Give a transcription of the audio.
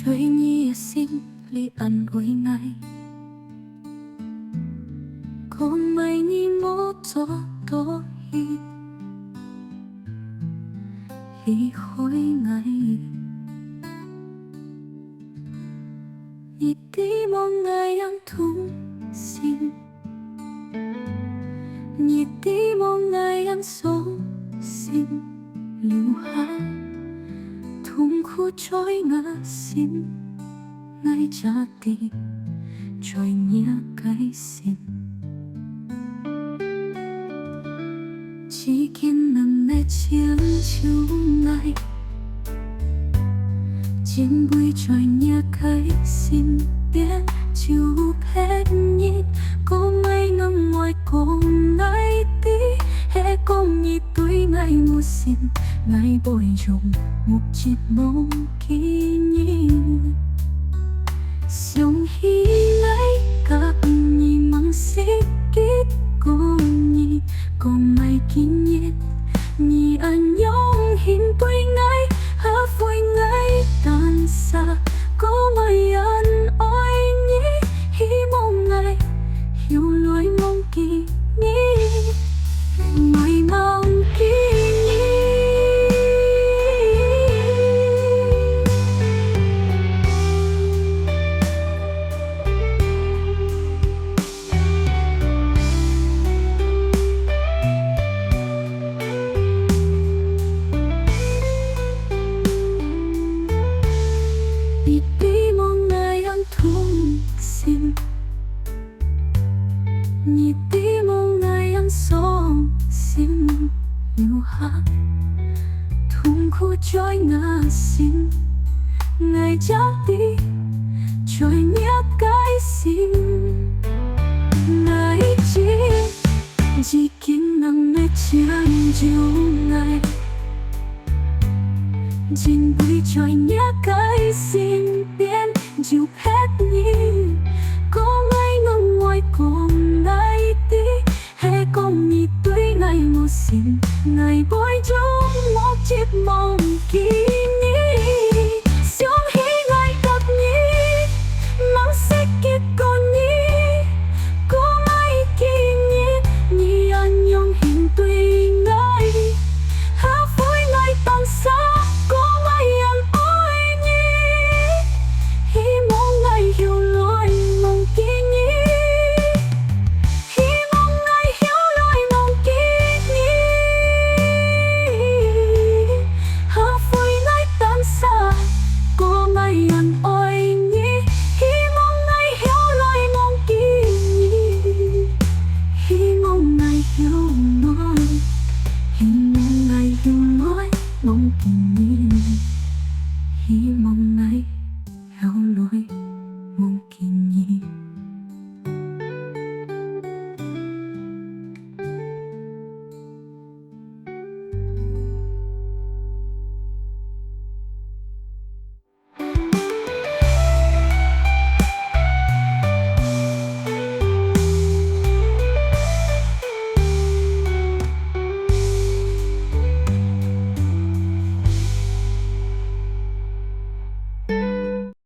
Trời nhẹ xin li ăn ôi ngay có mày ni mô cho to hi khối ngày nhị tí mong ngày ăn thung xin nhị tí mong ngày ăn sống xin lưu hát thung khu trôi ngã xin ngay cha tì trôi nhẹ cái xin chỉ kiến nằm mẹ chiến chiếu ngay trên bụi trôi nhẹ cái xin biết chiều hết nhìn có mấy ngâm ngoài cùng ngay tí hệ công nhị tuổi ngày mùa xin ngày bồi trùng một chiếc mong kỷ nhìn sống hi ngay các nhị mang xích kít cô nhị có mấy kỷ niệm nhị anh nhong hin tuổi ngay hả vui ngay tan xa có mấy anh ôi nhị hi mong ngày hiểu lối mong kỷ niệm mày mong kỷ nhị tí mong ngày ăn thung xin nhị tí mong ngày ăn sống xin lưu hát thung khu trôi ngã xin ngày chắc tí trôi nhẹ cái xin ngày chỉ kiến nằm mẹ chân chiều ngày trên bụi trôi nhẹ cái xin biết chiều